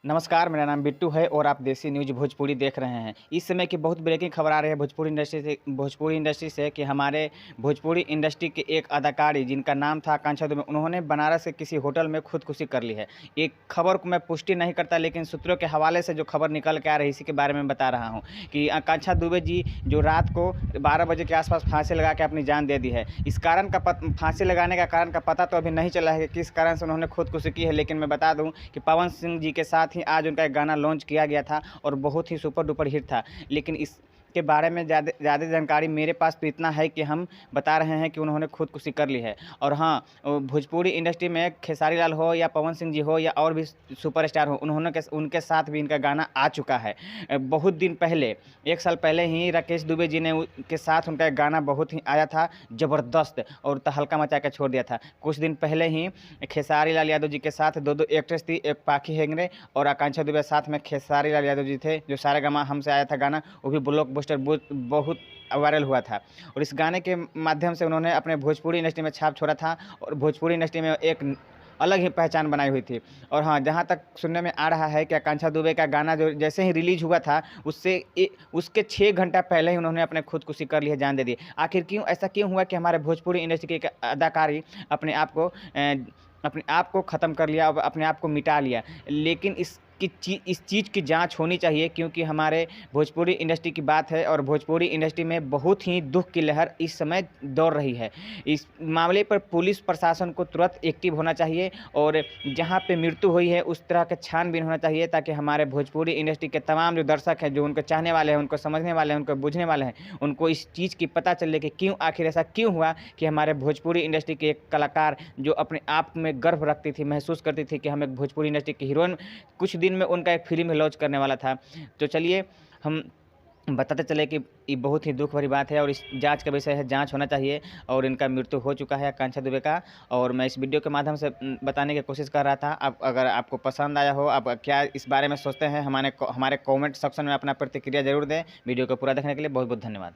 नमस्कार, मेरा नाम बिट्टू है और आप देसी न्यूज़ भोजपुरी देख रहे हैं। इस समय की बहुत ब्रेकिंग खबर आ रही है भोजपुरी इंडस्ट्री से कि हमारे भोजपुरी इंडस्ट्री के एक अदाकारी जिनका नाम था आकांक्षा दुबे, उन्होंने बनारस के किसी होटल में खुदकुशी कर ली है। एक खबर को मैं पुष्टि नहीं करता, लेकिन सूत्रों के हवाले से जो खबर निकल के आ रही है, इसी के बारे में बता रहा हूँ कि आकांक्षा दुबे जी जो रात को 12 बजे के आसपास फांसी लगा के अपनी जान दे दी है। इस कारण का फांसी लगाने का कारण का पता तो अभी नहीं चला है कि किस कारण से उन्होंने खुदकुशी की है, लेकिन मैं बता दूँ कि पवन सिंह जी के साथ ही आज उनका एक गाना लॉन्च किया गया था और बहुत ही सुपर डुपर हिट था। लेकिन इसके बारे में ज़्यादा जानकारी मेरे पास तो इतना है कि हम बता रहे हैं कि उन्होंने खुदकुशी कर ली है। और हाँ, भोजपुरी इंडस्ट्री में खेसारी लाल हो या पवन सिंह जी हो या और भी सुपरस्टार हो, उनके साथ भी इनका गाना आ चुका है। बहुत दिन पहले, 1 साल पहले ही राकेश दुबे जी ने के साथ उनका एक गाना बहुत ही आया था ज़बरदस्त, और तहलका मचा के छोड़ दिया था। कुछ दिन पहले ही खेसारी लाल यादव जी के साथ दो एक्ट्रेस थी, एक पाखी हेगड़े और आकांक्षा दुबे, साथ में खेसारी लाल यादव जी थे। जो सारेगामा हमसे आया था गाना, वो भी ब्लॉकबस्टर बहुत वायरल हुआ था। और इस गाने के माध्यम से उन्होंने अपने भोजपुरी इंडस्ट्री में छाप छोड़ा था और भोजपुरी इंडस्ट्री में एक अलग ही पहचान बनाई हुई थी। और हाँ, जहाँ तक सुनने में आ रहा है कि आकांक्षा दुबे का गाना जो जैसे ही रिलीज़ हुआ था, उसके 6 घंटा पहले ही उन्होंने अपने खुदकुशी कर ली है, जान दे दी। आखिर ऐसा क्यों हुआ कि हमारे भोजपुरी इंडस्ट्री के एक अदाकारी अपने आप को ख़त्म कर लिया, अपने आप को मिटा लिया? लेकिन इस चीज़ की जांच होनी चाहिए, क्योंकि हमारे भोजपुरी इंडस्ट्री की बात है और भोजपुरी इंडस्ट्री में बहुत ही दुख की लहर इस समय दौड़ रही है। इस मामले पर पुलिस प्रशासन को तुरंत एक्टिव होना चाहिए और जहां पे मृत्यु हुई है उस तरह का छानबीन होना चाहिए, ताकि हमारे भोजपुरी इंडस्ट्री के तमाम जो दर्शक हैं, जो उनको चाहने वाले हैं, उनको समझने वाले हैं, उनको बुझने वाले हैं, उनको इस चीज़ की पता चले कि क्यों, आखिर ऐसा क्यों हुआ कि हमारे भोजपुरी इंडस्ट्री के एक कलाकार जो अपने आप में गर्व रखती थी, महसूस करती थी कि हम एक भोजपुरी इंडस्ट्री की हीरोइन, कुछ दिन में उनका एक फ़िल्म लॉन्च करने वाला था। तो चलिए हम बताते चले कि ये बहुत ही दुःख भरी बात है और इस जाँच का विषय है, जाँच होना चाहिए। और इनका मृत्यु हो चुका है आकांक्षा दुबे का, और मैं इस वीडियो के माध्यम से बताने की कोशिश कर रहा था। अब अगर आपको पसंद आया हो, आप क्या इस बारे में सोचते हैं, हमारे कमेंट सेक्शन में अपना प्रतिक्रिया ज़रूर दें। वीडियो को पूरा देखने के लिए बहुत-बहुत धन्यवाद।